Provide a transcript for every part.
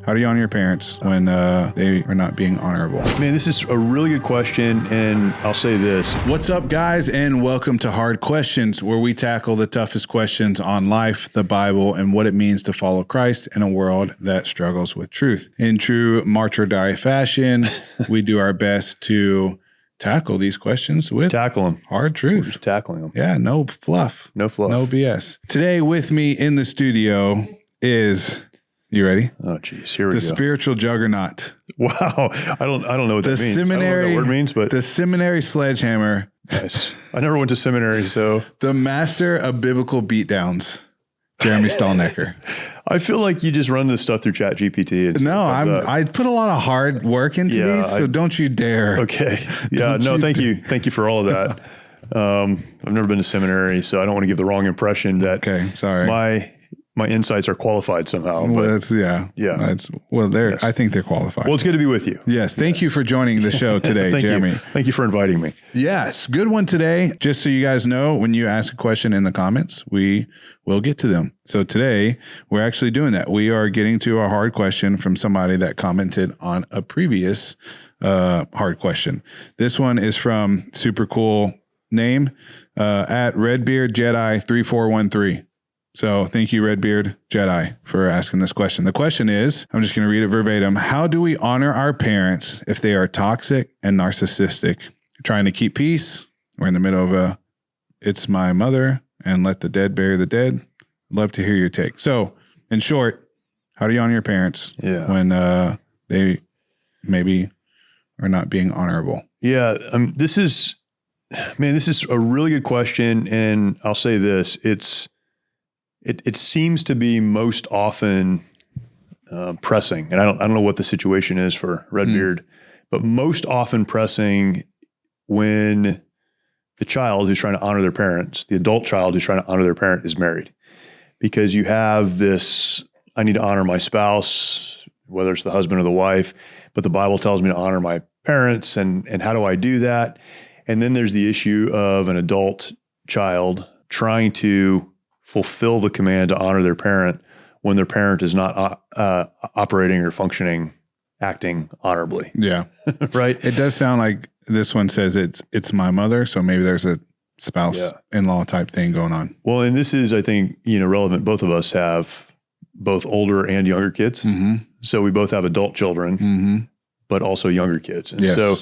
How do you honor your parents when they are not being honorable? Man, this is a really good question, and I'll say this. What's up, guys, and welcome to Hard Questions, where we tackle the toughest questions on life, the Bible, and what it means to follow Christ in a world that struggles with truth. In true march or die fashion, we do our best to tackle these questions with hard truth. We're just tackling them. Yeah, no fluff. No fluff. No BS. Today with me in the studio is... You ready? Oh, geez. Here we go. The spiritual juggernaut. Wow. I don't know what that means. I don't know what that word means, but the seminary sledgehammer. Nice. I never went to seminary, so. The master of biblical beatdowns, Jeremy Stalnecker. I feel like you just run this stuff through ChatGPT. No, I put a lot of hard work into these, so don't you dare. Okay. Yeah. No, thank you. Thank you for all of that. I've never been to seminary, so I don't want to give the wrong impression that my insights are qualified somehow. Well, I think they're qualified. Well, it's good to be with you. Yes. Thank you for joining the show today, Jeremy. Thank you for inviting me. Yes. Good one today. Just so you guys know, when you ask a question in the comments, we will get to them. So today we're actually doing that. We are getting to a hard question from somebody that commented on a previous hard question. This one is from super cool name at Redbeard Jedi 3413. So thank you, Redbeard Jedi, for asking this question. The question is, I'm just going to read it verbatim. How do we honor our parents if they are toxic and narcissistic? Trying to keep peace. We're in the middle of it's my mother and let the dead bury the dead. I'd love to hear your take. So in short, how do you honor your parents when they maybe are not being honorable? Yeah. This is a really good question. And I'll say this, It seems to be most often pressing, and I don't know what the situation is for Redbeard, but most often pressing when the child who's trying to honor their parents, the adult child who's trying to honor their parent, is married, because you have this: I need to honor my spouse, whether it's the husband or the wife, but the Bible tells me to honor my parents, and how do I do that? And then there's the issue of an adult child trying to fulfill the command to honor their parent when their parent is not operating or functioning, acting honorably. Yeah. Right? It does sound like this one says it's my mother, so maybe there's a spouse in-law type thing going on. Well, and this is, I think, relevant. Both of us have both older and younger kids. Mm-hmm. So we both have adult children, but also younger kids. And so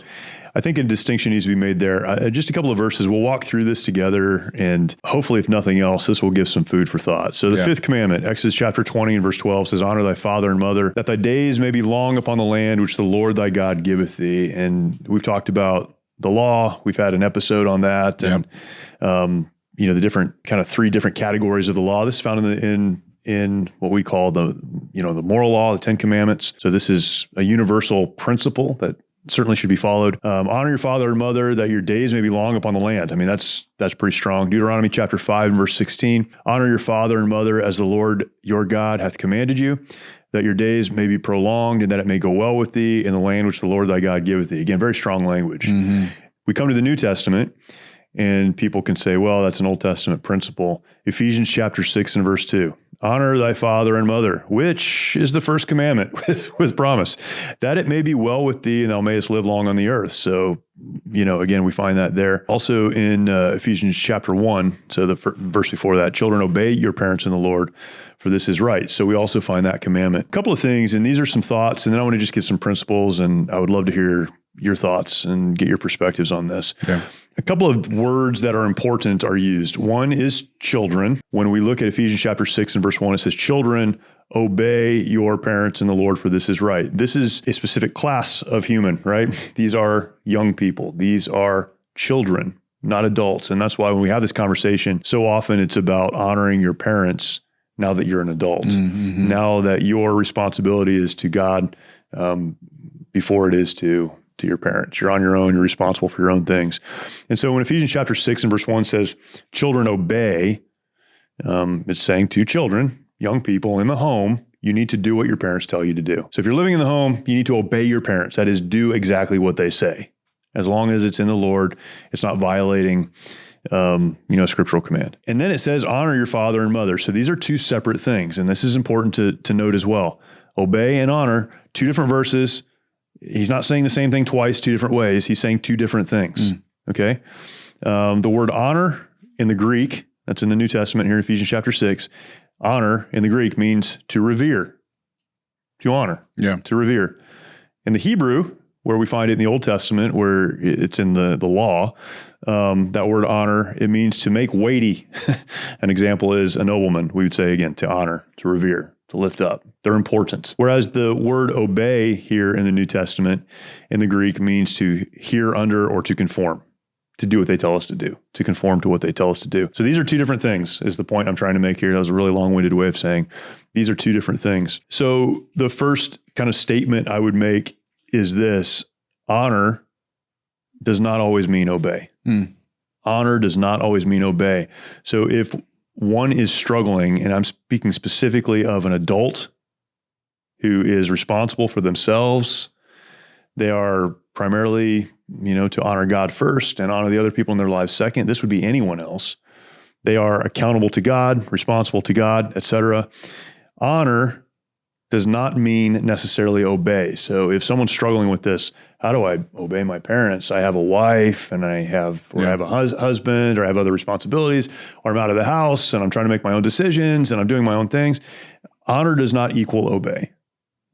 I think a distinction needs to be made there. Just a couple of verses. We'll walk through this together, and hopefully, if nothing else, this will give some food for thought. So the fifth commandment, Exodus chapter 20 and verse 12 says, honor thy father and mother, that thy days may be long upon the land which the Lord thy God giveth thee. And we've talked about the law. We've had an episode on that. And, the different kind of three different categories of the law. This is found in what we call the moral law, the 10 commandments. So this is a universal principle that certainly should be followed. Honor your father and mother, that your days may be long upon the land. I mean, that's pretty strong. Deuteronomy chapter 5 and verse 16, honor your father and mother as the Lord your God hath commanded you, that your days may be prolonged and that it may go well with thee in the land which the Lord thy God giveth thee. Again, very strong language. Mm-hmm. We come to the New Testament, and people can say, well, that's an Old Testament principle. Ephesians chapter 6 and verse 2. Honor thy father and mother, which is the first commandment with promise, that it may be well with thee and thou mayest live long on the earth. So, again, we find that there. Also in Ephesians chapter 1, so the verse before that, children, obey your parents in the Lord, for this is right. So we also find that commandment. A couple of things, and these are some thoughts, and then I want to just give some principles, and I would love to hear your thoughts and get your perspectives on this. Yeah. A couple of words that are important are used. One is children. When we look at Ephesians chapter 6 and verse 1, it says, children, obey your parents in the Lord, for this is right. This is a specific class of human, right? These are young people. These are children, not adults. And that's why when we have this conversation, so often it's about honoring your parents now that you're an adult, now that your responsibility is to God before it is to your parents. You're on your own. You're responsible for your own things. And so when Ephesians chapter 6 and verse 1 says, children obey, it's saying to children, young people in the home, you need to do what your parents tell you to do. So if you're living in the home, you need to obey your parents. That is, do exactly what they say. As long as it's in the Lord, it's not violating a scriptural command. And then it says, honor your father and mother. So these are two separate things. And this is important to note as well. Obey and honor, two different verses. He's not saying the same thing twice, two different ways. He's saying two different things. Okay. The word honor in the Greek, that's in the New Testament here in Ephesians chapter 6, honor in the Greek means to revere, to honor, to revere. In the Hebrew, where we find it in the Old Testament, where it's in the law, that word honor, it means to make weighty. An example is a nobleman. We would say, again, to honor, to revere, to lift up. Their importance. Whereas the word obey here in the New Testament in the Greek means to hear under or to conform, to do what they tell us to do, to conform to what they tell us to do. So these are two different things is the point I'm trying to make here. That was a really long-winded way of saying these are two different things. So the first kind of statement I would make is this: honor does not always mean obey. Honor does not always mean obey. So if one is struggling, and I'm speaking specifically of an adult who is responsible for themselves, they are primarily, to honor God first and honor the other people in their lives second. This would be anyone else. They are accountable to God, responsible to God, etc. Honor does not mean necessarily obey. So if someone's struggling with this, how do I obey my parents? I have a wife and I have a husband, or I have other responsibilities, or I'm out of the house and I'm trying to make my own decisions and I'm doing my own things. Honor does not equal obey.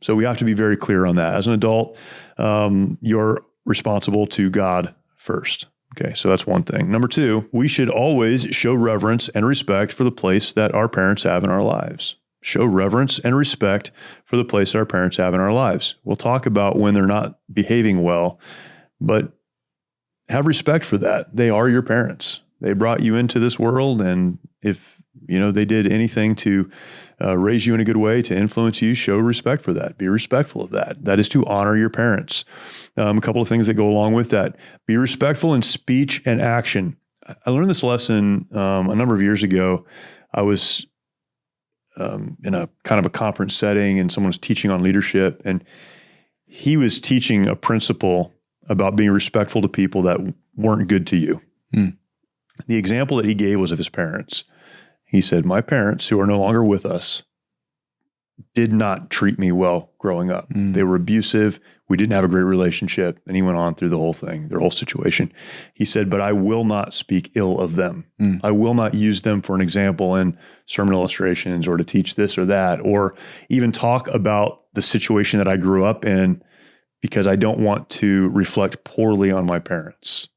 So we have to be very clear on that. As an adult, you're responsible to God first. Okay, so that's one thing. Number two, we should always show reverence and respect for the place that our parents have in our lives. Show reverence and respect for the place that our parents have in our lives. We'll talk about when they're not behaving well, but have respect for that. They are your parents. They brought you into this world, and if they did anything to raise you in a good way, to influence you, show respect for that. Be respectful of that. That is to honor your parents. A couple of things that go along with that. Be respectful in speech and action. I learned this lesson a number of years ago. I was in a kind of a conference setting, and someone was teaching on leadership, and he was teaching a principle about being respectful to people that weren't good to you. The example that he gave was of his parents. He said, my parents, who are no longer with us, did not treat me well growing up. They were abusive. We didn't have a great relationship. And he went on through the whole thing, their whole situation. He said, but I will not speak ill of them. I will not use them for an example in sermon illustrations or to teach this or that, or even talk about the situation that I grew up in, because I don't want to reflect poorly on my parents.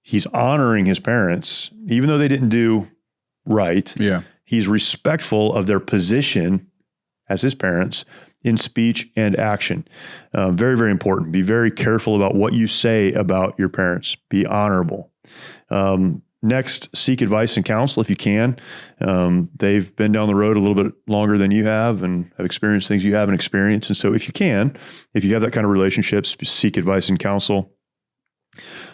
He's honoring his parents, even though they didn't do right. He's respectful of their position as his parents in speech and action. Very, very important. Be very careful about what you say about your parents. Be honorable. Next, seek advice and counsel if you can. They've been down the road a little bit longer than you have and have experienced things you haven't experienced. And so if you have that kind of relationship, seek advice and counsel.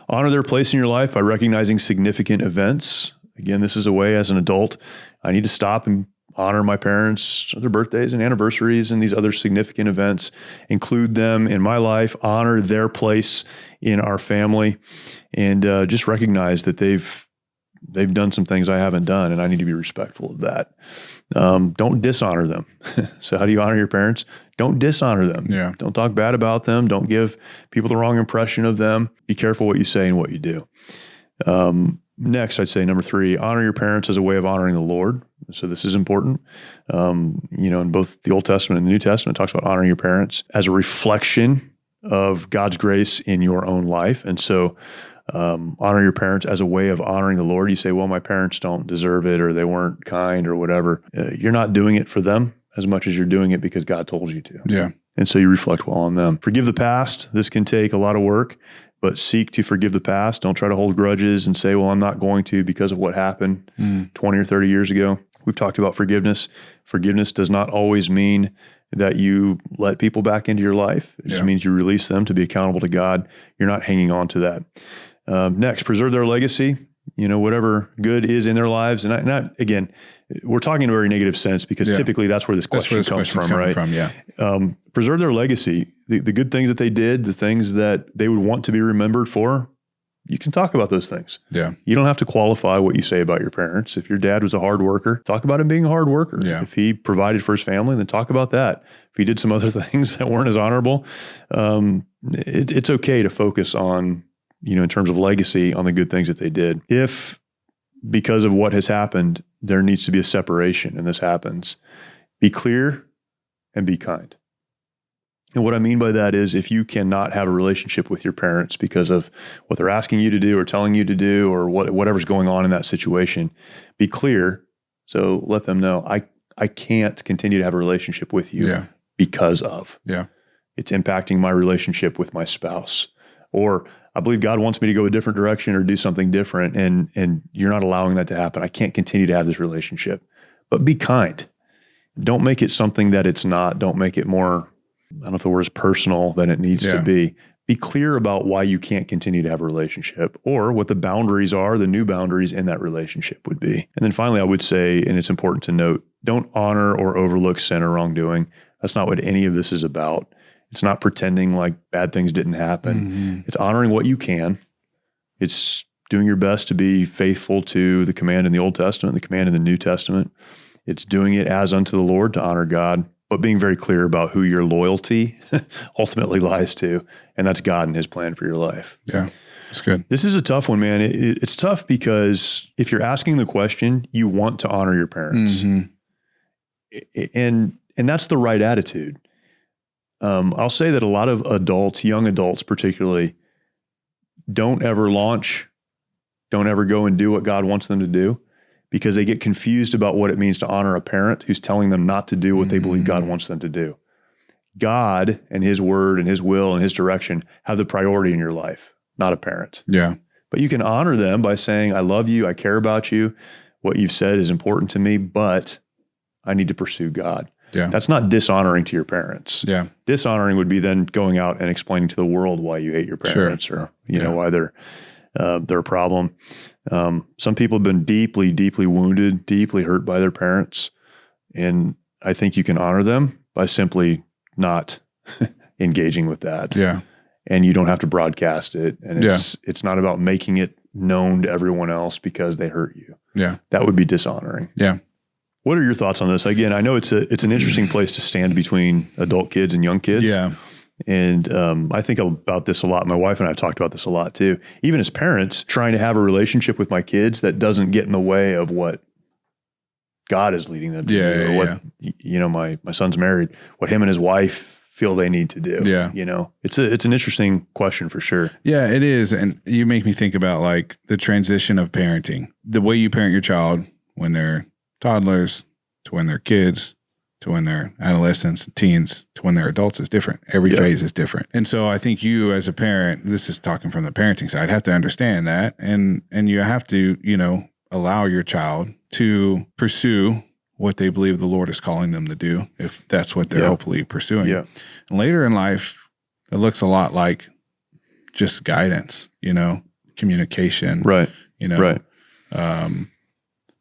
Honor their place in your life by recognizing significant events. Again, this is a way as an adult, I need to stop and honor my parents, their birthdays and anniversaries and these other significant events, include them in my life, honor their place in our family, and just recognize that they've done some things I haven't done, and I need to be respectful of that. Don't dishonor them. So how do you honor your parents? Don't dishonor them. Don't talk bad about them. Don't give people the wrong impression of them. Be careful what you say and what you do. Next, I'd say number three, honor your parents as a way of honoring the Lord. So this is important. In both the Old Testament and the New Testament, it talks about honoring your parents as a reflection of God's grace in your own life. And so honor your parents as a way of honoring the Lord. You say, well, my parents don't deserve it, or they weren't kind, or whatever. You're not doing it for them as much as you're doing it because God told you to. And so you reflect well on them. Forgive the past. This can take a lot of work, but seek to forgive the past. Don't try to hold grudges and say, well, I'm not going to because of what happened 20 or 30 years ago. We've talked about forgiveness. Forgiveness does not always mean that you let people back into your life. It just means you release them to be accountable to God. You're not hanging on to that. Next, preserve their legacy. Whatever good is in their lives. And not again, we're talking in a very negative sense because typically that's where this question comes from, right? Preserve their legacy. The good things that they did, the things that they would want to be remembered for, you can talk about those things. Yeah. You don't have to qualify what you say about your parents. If your dad was a hard worker, talk about him being a hard worker. Yeah. If he provided for his family, then talk about that. If he did some other things that weren't as honorable, it's okay to focus on, in terms of legacy, on the good things that they did. If because of what has happened, there needs to be a separation and this happens, be clear and be kind. And what I mean by that is if you cannot have a relationship with your parents because of what they're asking you to do or telling you to do or whatever's going on in that situation, be clear. So let them know, I can't continue to have a relationship with you because of. Yeah. It's impacting my relationship with my spouse. Or I believe God wants me to go a different direction or do something different, and you're not allowing that to happen. I can't continue to have this relationship. But be kind. Don't make it something that it's not. Don't make it more, I don't know if the word is personal than it needs to be. Be clear about why you can't continue to have a relationship or what the boundaries are, the new boundaries in that relationship would be. And then finally, I would say, and it's important to note, don't honor or overlook sin or wrongdoing. That's not what any of this is about. It's not pretending like bad things didn't happen. Mm-hmm. It's honoring what you can. It's doing your best to be faithful to the command in the Old Testament, the command in the New Testament. It's doing it as unto the Lord to honor God, but being very clear about who your loyalty ultimately lies to, and that's God and his plan for your life. Yeah, that's good. This is a tough one, man. It's tough because if you're asking the question, you want to honor your parents. Mm-hmm. And that's the right attitude. I'll say that a lot of adults, young adults particularly, don't ever go and do what God wants them to do because they get confused about what it means to honor a parent who's telling them not to do what they believe God wants them to do. God and his word and his will and his direction have the priority in your life, not a parent. Yeah. But you can honor them by saying, I love you, I care about you, what you've said is important to me, but I need to pursue God. Yeah. That's not dishonoring to your parents. Yeah. Dishonoring would be then going out and explaining to the world why you hate your parents or, why they're a problem. Some people have been deeply, deeply wounded, deeply hurt by their parents. And I think you can honor them by simply not engaging with that. Yeah. And you don't have to broadcast it. And it's not about making it known to everyone else because they hurt you. Yeah. That would be dishonoring. Yeah. What are your thoughts on this? Again, I know it's an interesting place to stand between adult kids and young kids. Yeah. And I think about this a lot. My wife and I have talked about this a lot too. Even as parents, trying to have a relationship with my kids that doesn't get in the way of what God is leading them to do. Or what, my son's married, what him and his wife feel they need to do. Yeah. It's an interesting question for sure. Yeah, it is. And you make me think about like the transition of parenting, the way you parent your child when they're toddlers to when they're kids to when they're adolescents, teens to when they're adults is different. Every phase is different. And so I think you as a parent, this is talking from the parenting side, have to understand that. And you have to, allow your child to pursue what they believe the Lord is calling them to do, if that's what they're hopefully pursuing. Yeah. And later in life, it looks a lot like just guidance, communication. Right. Right.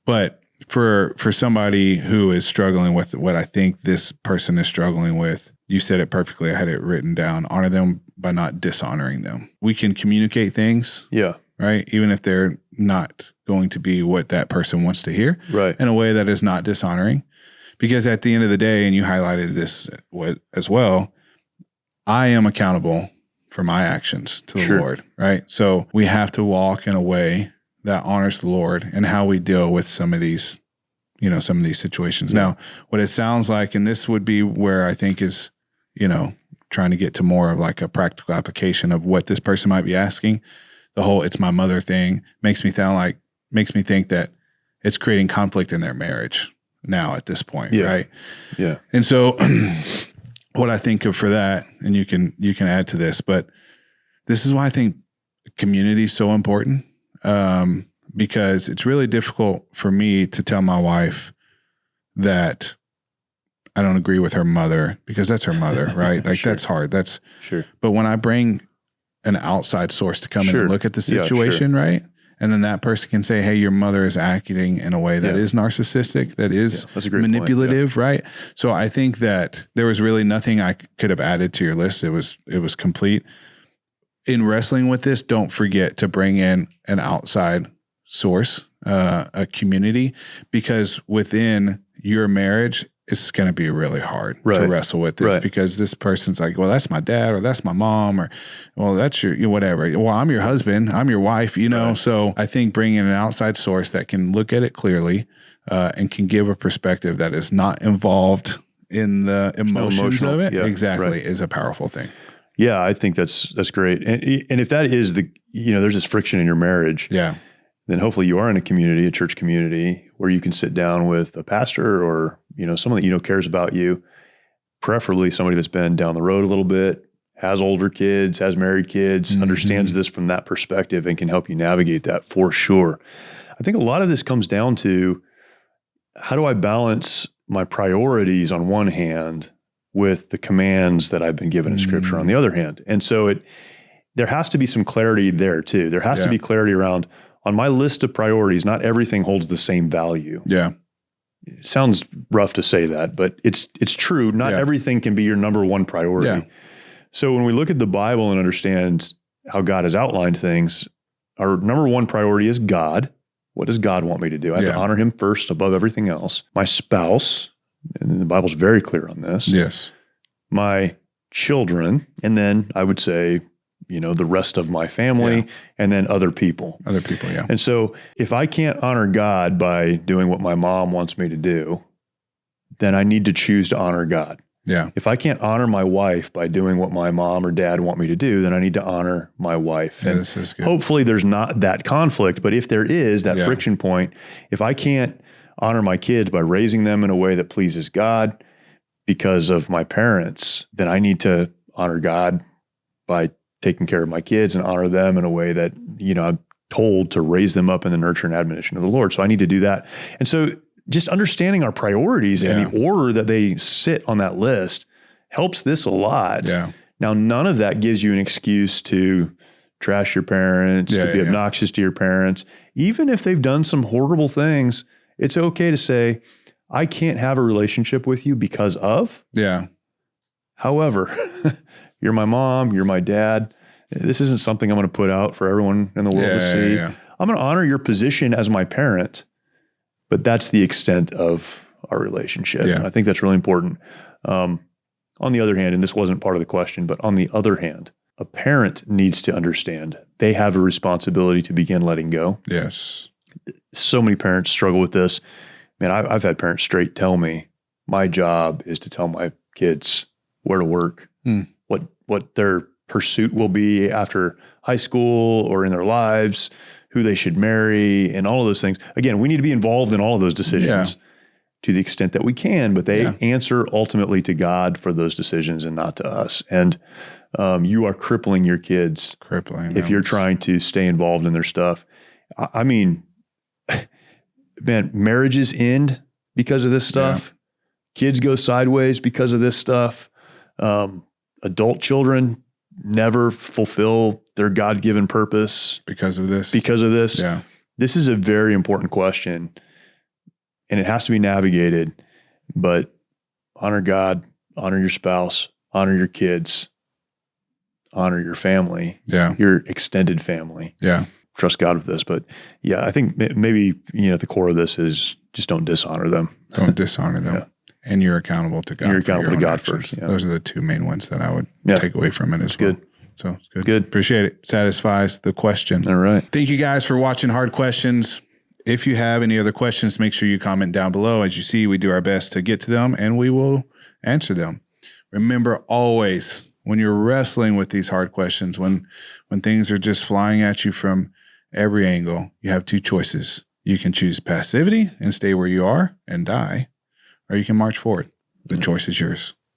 But for somebody who is struggling with what I think this person is struggling with, you said it perfectly. I had it written down. Honor them by not dishonoring them. We can communicate things. Yeah. Right. Even if they're not going to be what that person wants to hear. Right. In a way that is not dishonoring. Because at the end of the day, and you highlighted this as well, I am accountable for my actions to the Lord. Right. So we have to walk in a way that honors the Lord and how we deal with some of these, some of these situations. Now, what it sounds like, and this would be where I think is, trying to get to more of like a practical application of what this person might be asking. The whole "it's my mother" thing makes me think that it's creating conflict in their marriage now at this point, right? Yeah. And so what I think of for that, and you can add to this, but this is why I think community is so important. Because it's really difficult for me to tell my wife that I don't agree with her mother because that's her mother, right? Like that's hard. That's But when I bring an outside source to come in and look at the situation, right? And then that person can say, hey, your mother is acting in a way that is narcissistic, that is manipulative, right? So I think that there was really nothing I could have added to your list. It was complete. in wrestling with this, don't forget to bring in an outside source, a community, because within your marriage, it's going to be really hard to wrestle with this because this person's like, well, that's my dad or that's my mom or, well, that's your whatever. Well, I'm your husband. I'm your wife, you know? So I think bringing in an outside source that can look at it clearly and can give a perspective that is not involved in the emotions of it is a powerful thing. Yeah, I think that's great. And if that is there's this friction in your marriage. Yeah. Then hopefully you are in a community, a church community, where you can sit down with a pastor or, someone that cares about you, preferably somebody that's been down the road a little bit, has older kids, has married kids, understands this from that perspective and can help you navigate that for sure. I think a lot of this comes down to, how do I balance my priorities on one hand with the commands that I've been given in Scripture on the other hand? And so there has to be some clarity there too. There has to be clarity around, on my list of priorities, not everything holds the same value. Yeah. It sounds rough to say that, but it's true. Not everything can be your number one priority. Yeah. So when we look at the Bible and understand how God has outlined things, our number one priority is God. What does God want me to do? I have to honor him first above everything else. My spouse, and the Bible's very clear on this. Yes. My children, and then I would say, the rest of my family, and then other people. Other people, yeah. And so if I can't honor God by doing what my mom wants me to do, then I need to choose to honor God. Yeah. If I can't honor my wife by doing what my mom or dad want me to do, then I need to honor my wife. Yeah, and this is good. Hopefully there's not that conflict, but if there is that friction point, if I can't honor my kids by raising them in a way that pleases God because of my parents, then I need to honor God by taking care of my kids and honor them in a way that, I'm told to raise them up in the nurture and admonition of the Lord. So I need to do that. And so just understanding our priorities and the order that they sit on that list helps this a lot. Yeah. Now, none of that gives you an excuse to trash your parents, to be obnoxious to your parents. Even if they've done some horrible things, it's okay to say, I can't have a relationship with you because of. Yeah. However, you're my mom, you're my dad. This isn't something I'm going to put out for everyone in the world to see. Yeah. I'm going to honor your position as my parent, but that's the extent of our relationship. Yeah. I think that's really important. On the other hand, and this wasn't part of the question, but on the other hand, a parent needs to understand they have a responsibility to begin letting go. Yes. So many parents struggle with this. Man, I've had parents straight tell me, my job is to tell my kids where to work, what their pursuit will be after high school or in their lives, who they should marry, and all of those things. Again, we need to be involved in all of those decisions to the extent that we can, but they answer ultimately to God for those decisions and not to us. And you are crippling your kids if you're trying to stay involved in their stuff. I mean, man, marriages end because of this stuff. Kids go sideways because of this stuff. Adult children never fulfill their God-given purpose because of this. Yeah. This is a very important question, and it has to be navigated. But honor God, honor your spouse, honor your kids, honor your family, your extended family. Yeah. Trust God with this. But I think maybe, at the core of this is just don't dishonor them. Don't dishonor them. Yeah. And you're accountable to God. You're accountable to God first. Yeah. Those are the two main ones that I would take away from it as well. Good. So it's good. Good. Appreciate it. Satisfies the question. All right. Thank you guys for watching Hard Questions. If you have any other questions, make sure you comment down below. As you see, we do our best to get to them and we will answer them. Remember always, when you're wrestling with these hard questions, when things are just flying at you from every angle, you have two choices. You can choose passivity and stay where you are and die, or you can march forward. The choice is yours.